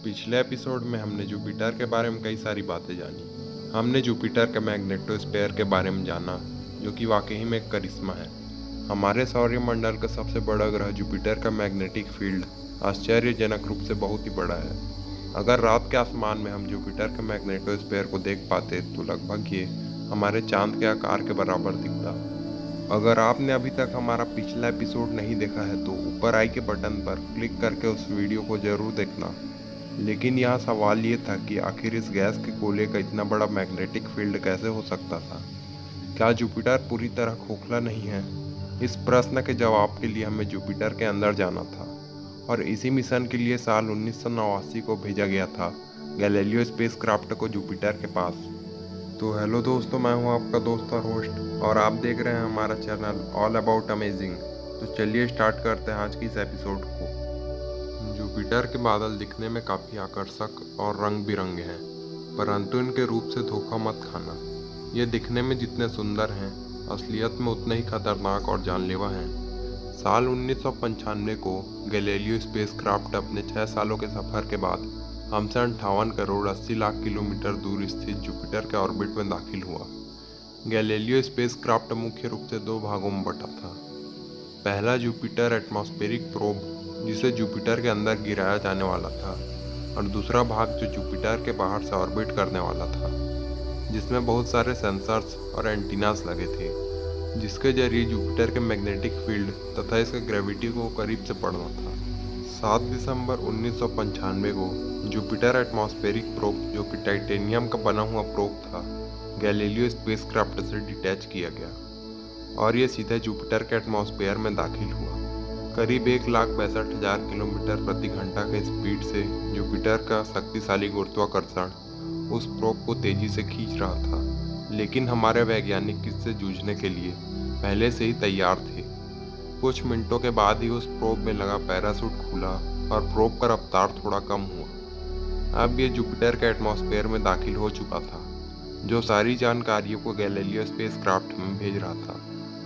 पिछले एपिसोड में हमने जुपिटर के बारे में कई सारी बातें जानी। हमने जुपिटर के मैग्नेटोस्फीयर के बारे में जाना, जो कि वाकई में एक करिश्मा है। हमारे सौरमंडल का सबसे बड़ा ग्रह जुपिटर का मैग्नेटिक फील्ड आश्चर्यजनक रूप से बहुत ही बड़ा है। अगर रात के आसमान में हम जुपिटर के मैग्नेटोस्फीयर को देख पाते तो लगभग ये हमारे चांद के आकार के बराबर दिखता। अगर आपने अभी तक हमारा पिछला एपिसोड नहीं देखा है तो ऊपर आई के बटन पर क्लिक करके उस वीडियो को जरूर देखना। लेकिन यहाँ सवाल ये था कि आखिर इस गैस के गोले का इतना बड़ा मैग्नेटिक फील्ड कैसे हो सकता था। क्या जुपिटर पूरी तरह खोखला नहीं है? इस प्रश्न के जवाब के लिए हमें जुपिटर के अंदर जाना था और इसी मिशन के लिए साल 1989 को भेजा गया था गैलीलियो स्पेसक्राफ्ट को जुपिटर के पास। तो हेलो दोस्तों, मैं हूं आपका दोस्त और होस्ट और आप देख रहे हैं हमारा चैनल ऑल अबाउट अमेजिंग। तो चलिए स्टार्ट करते हैं आज की इस एपिसोड को। जुपिटर के बादल दिखने में काफ़ी आकर्षक और रंग बिरंगे हैं, परंतु इनके रूप से धोखा मत खाना। ये दिखने में जितने सुंदर हैं, असलियत में उतने ही खतरनाक और जानलेवा हैं। साल 1995 को गैलीलियो स्पेसक्राफ्ट अपने 6 सालों के सफ़र के बाद हमसे 58 करोड़ 80 लाख किलोमीटर दूर स्थित जुपिटर के ऑर्बिट में दाखिल हुआ। गैलीलियो स्पेसक्राफ्ट मुख्य रूप से 2 भागों में बटा था। पहला जुपिटर एटमॉस्फेरिक प्रोब, जिसे जुपिटर के अंदर गिराया जाने वाला था, और दूसरा भाग जो जुपिटर के बाहर से ऑर्बिट करने वाला था, जिसमें बहुत सारे सेंसर्स और एंटीनास लगे थे, जिसके जरिए जुपिटर के मैग्नेटिक फील्ड तथा इसके ग्रेविटी को करीब से पढ़ना था। 7 दिसंबर 1995 को जुपिटर एटमॉस्फेरिक प्रोब, जो कि टाइटेनियम का बना हुआ प्रोब था, गैलीलियो स्पेसक्राफ्ट से डिटैच किया गया और ये सीधे जुपिटर के एटमॉस्फेयर में दाखिल हुआ। करीब 1,62,000 किलोमीटर प्रति घंटा के स्पीड से जुपिटर का शक्तिशाली गुरुत्वाकर्षण उस प्रोब को तेजी से खींच रहा था, लेकिन हमारे वैज्ञानिक इससे जूझने के लिए पहले से ही तैयार थे। कुछ मिनटों के बाद ही उस प्रोब में लगा पैराशूट खुला और प्रोब का रफ्तार थोड़ा कम हुआ। अब ये जुपिटर के एटमॉस्फेयर में दाखिल हो चुका था, जो सारी जानकारियों को गैलीलियो स्पेसक्राफ्ट में भेज रहा था,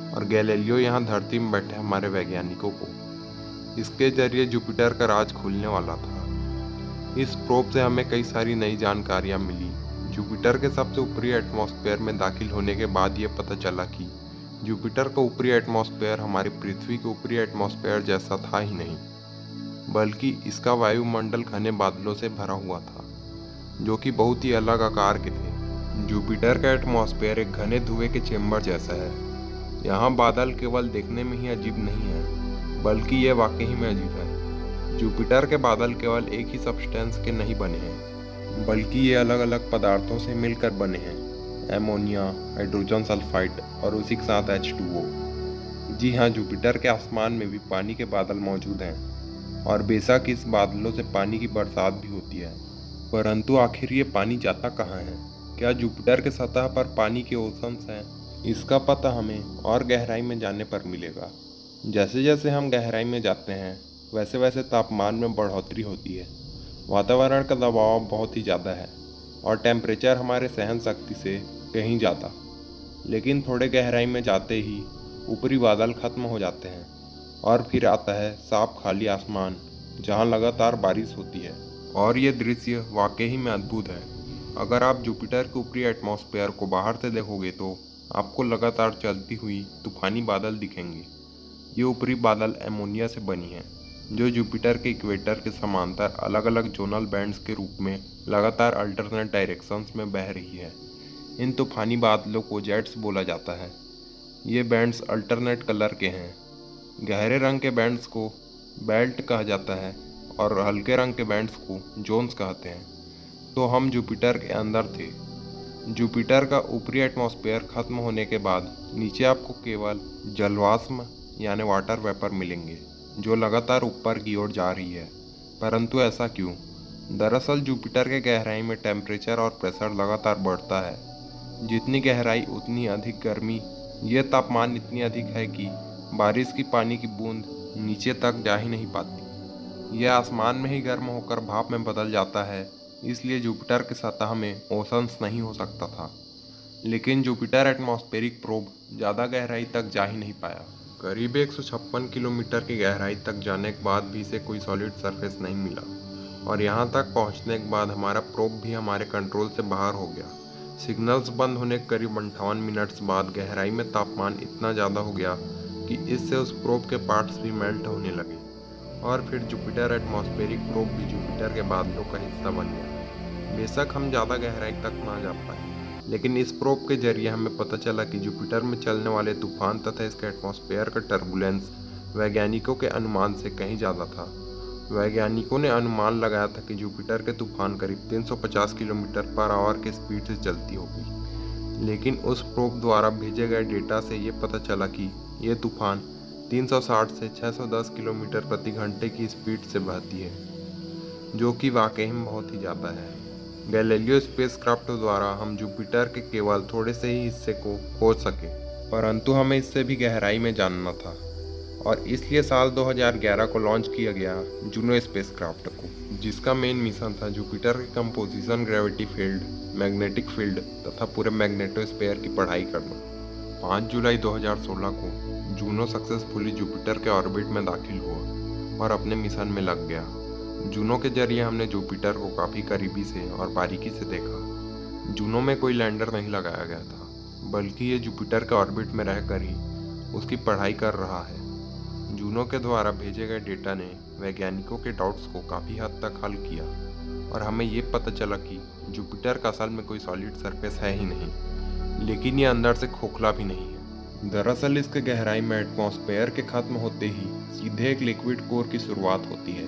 और गैलीलियो यहाँ धरती में बैठे हमारे वैज्ञानिकों को इसके जरिए जुपिटर का राज खुलने वाला था। इस प्रोब से हमें कई सारी नई जानकारियाँ मिली। जुपिटर के सबसे ऊपरी एटमॉस्फेयर में दाखिल होने के बाद ये पता चला कि जुपिटर का ऊपरी एटमॉस्फेयर हमारी पृथ्वी के ऊपरी एटमॉस्फेयर जैसा था ही नहीं, बल्कि इसका वायुमंडल घने बादलों से भरा हुआ था, जो कि बहुत ही अलग आकार के थे। जुपिटर का एटमॉस्फेयर एक घने धुएं के चेम्बर जैसा है। यहाँ बादल केवल देखने में ही अजीब नहीं है, बल्कि ये वाकई में अजीब है। जुपिटर के बादल केवल एक ही सब्सटेंस के नहीं बने हैं, बल्कि ये अलग अलग पदार्थों से मिलकर बने हैं। एमोनिया, हाइड्रोजन सल्फाइड और उसी के साथ H2O। जी हाँ, जुपिटर के आसमान में भी पानी के बादल मौजूद हैं, और बेशक इस बादलों से पानी की बरसात भी होती है, परंतु आखिर ये पानी जाता कहाँ है? क्या जुपिटर के सतह पर पानी के ओशंस हैं? इसका पता हमें और गहराई में जाने पर मिलेगा। जैसे जैसे हम गहराई में जाते हैं, वैसे वैसे तापमान में बढ़ोतरी होती है। वातावरण का दबाव बहुत ही ज़्यादा है और टेम्परेचर हमारे सहन शक्ति से कहीं ज़्यादा। लेकिन थोड़े गहराई में जाते ही ऊपरी बादल खत्म हो जाते हैं और फिर आता है साफ खाली आसमान, जहाँ लगातार बारिश होती है। और ये दृश्य वाकई में अद्भुत है। अगर आप जुपिटर के ऊपरी एटमॉस्फेयर को बाहर से देखोगे तो आपको लगातार चलती हुई तूफानी बादल दिखेंगे। ये ऊपरी बादल एमोनिया से बनी हैं, जो जुपिटर के इक्वेटर के समांतर अलग अलग जोनल बैंड्स के रूप में लगातार अल्टरनेट डायरेक्शंस में बह रही है। इन तूफानी बादलों को जेट्स बोला जाता है। ये बैंड्स अल्टरनेट कलर के हैं। गहरे रंग के बैंड्स को बेल्ट कहा जाता है और हल्के रंग के बैंड्स को जोन्स कहते हैं। तो हम जुपिटर के अंदर थे। जुपिटर का ऊपरी एटमॉस्फेयर खत्म होने के बाद नीचे आपको केवल जलवाष्प यानी वाटर वेपर मिलेंगे, जो लगातार ऊपर की ओर जा रही है। परंतु ऐसा क्यों? दरअसल जुपिटर के गहराई में टेम्परेचर और प्रेशर लगातार बढ़ता है। जितनी गहराई उतनी अधिक गर्मी। ये तापमान इतनी अधिक है कि बारिश की पानी की बूंद नीचे तक जा ही नहीं पाती। यह आसमान में ही गर्म होकर भाप में बदल जाता है। इसलिए जुपिटर की सतह में ओशंस नहीं हो सकता था। लेकिन जुपिटर एटमॉस्फेरिक प्रोब ज़्यादा गहराई तक जा ही नहीं पाया। करीब 156 किलोमीटर की गहराई तक जाने के बाद भी इसे कोई सॉलिड सरफेस नहीं मिला और यहाँ तक पहुँचने के बाद हमारा प्रोब भी हमारे कंट्रोल से बाहर हो गया। सिग्नल्स बंद होने के करीब 58 मिनट्स बाद गहराई में तापमान इतना ज़्यादा हो गया कि इससे उस प्रोब के पार्ट्स भी मेल्ट होने लगे और फिर जुपिटर एटमॉस्फेरिक प्रोब भी जुपिटर के बादलों का हिस्सा बन गया। बेशक हम ज़्यादा गहराई तक ना जा पाए, लेकिन इस प्रोब के जरिए हमें पता चला कि जुपिटर में चलने वाले तूफान तथा इसके एटमॉस्फेयर का टर्बुलेंस वैज्ञानिकों के अनुमान से कहीं ज़्यादा था। वैज्ञानिकों ने अनुमान लगाया था कि जुपिटर के तूफान करीब 350 किलोमीटर पर आवर की स्पीड से चलती होगी, लेकिन उस प्रोब द्वारा भेजे गए डेटा से ये पता चला कि ये तूफान 360 से 610 किलोमीटर प्रति घंटे की स्पीड से बहती है, जो कि वाकई में बहुत ही ज़्यादा है। गैलीलियो स्पेसक्राफ्ट द्वारा हम जुपिटर के केवल थोड़े से ही हिस्से को खोज सके, परंतु हमें इससे भी गहराई में जानना था और इसलिए साल 2011 को लॉन्च किया गया जूनो स्पेसक्राफ्ट को, जिसका मेन मिशन था जुपिटर के composition, gravity field, magnetic field तथा पूरे मैग्नेटोस्फीयर की पढ़ाई करना। 5 जुलाई 2016 को जूनो सक्सेसफुली जुपिटर के ऑर्बिट में दाखिल हुआ और अपने मिशन में लग गया। जूनो के जरिए हमने जुपिटर को काफ़ी करीबी से और बारीकी से देखा। जूनो में कोई लैंडर नहीं लगाया गया था, बल्कि ये जुपिटर के ऑर्बिट में रहकर ही उसकी पढ़ाई कर रहा है। जूनो के द्वारा भेजे गए डेटा ने वैज्ञानिकों के डाउट्स को काफ़ी हद तक हल किया और हमें ये पता चला कि जुपिटर का असल में कोई सॉलिड सरफेस है ही नहीं, लेकिन ये अंदर से खोखला भी नहीं है। दरअसल इसके गहराई में एटमॉस्फेयर के खत्म होते ही सीधे एक लिक्विड कोर की शुरुआत होती है।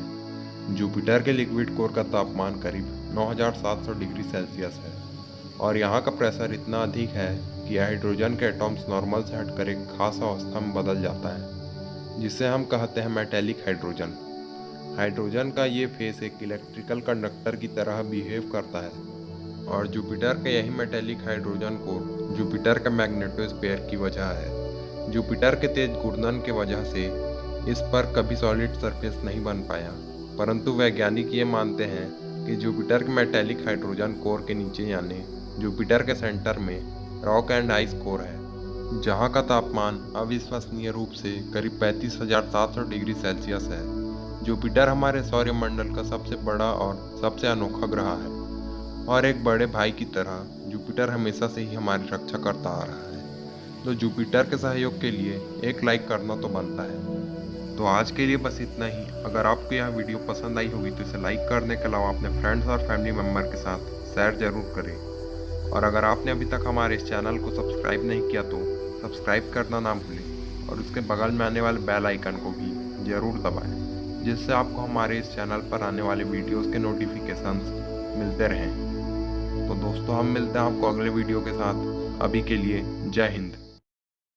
जुपिटर के लिक्विड कोर का तापमान करीब 9700 डिग्री सेल्सियस है और यहाँ का प्रेशर इतना अधिक है कि हाइड्रोजन के एटॉम्स नॉर्मल से हटकर एक खास अवस्था में बदल जाता है, जिसे हम कहते हैं मेटेलिक हाइड्रोजन। हाइड्रोजन का ये फेस एक इलेक्ट्रिकल कंडक्टर की तरह बिहेव करता है और जुपिटर का यही मेटेलिक हाइड्रोजन कोर जुपिटर का मैग्नेटोस्फीयर की वजह है। जुपिटर के तेज घूर्णन के वजह से इस पर कभी सॉलिड सरफेस नहीं बन पाया, परंतु वैज्ञानिक ये मानते हैं कि जुपिटर के मेटेलिक हाइड्रोजन कोर के नीचे यानी जुपिटर के सेंटर में रॉक एंड आइस कोर है, जहाँ का तापमान अविश्वसनीय रूप से करीब 35,700 डिग्री सेल्सियस है। जुपिटर हमारे सौरमंडल का सबसे बड़ा और सबसे अनोखा ग्रह है और एक बड़े भाई की तरह जुपिटर हमेशा से ही हमारी रक्षा करता आ रहा है। तो जुपिटर के सहयोग के लिए एक लाइक करना तो बनता है। तो आज के लिए बस इतना ही। अगर आपको यह वीडियो पसंद आई होगी तो इसे लाइक करने के अलावा अपने फ्रेंड्स और फैमिली मेम्बर के साथ शेयर जरूर करें और अगर आपने अभी तक हमारे इस चैनल को सब्सक्राइब नहीं किया तो सब्सक्राइब करना ना भूलें और उसके बगल में आने वाले बेल आइकन को भी ज़रूर दबाएं, जिससे आपको हमारे इस चैनल पर आने वाले वीडियोस के नोटिफिकेशंस मिलते रहें। तो दोस्तों, हम मिलते हैं आपको अगले वीडियो के साथ। अभी के लिए जय हिंद।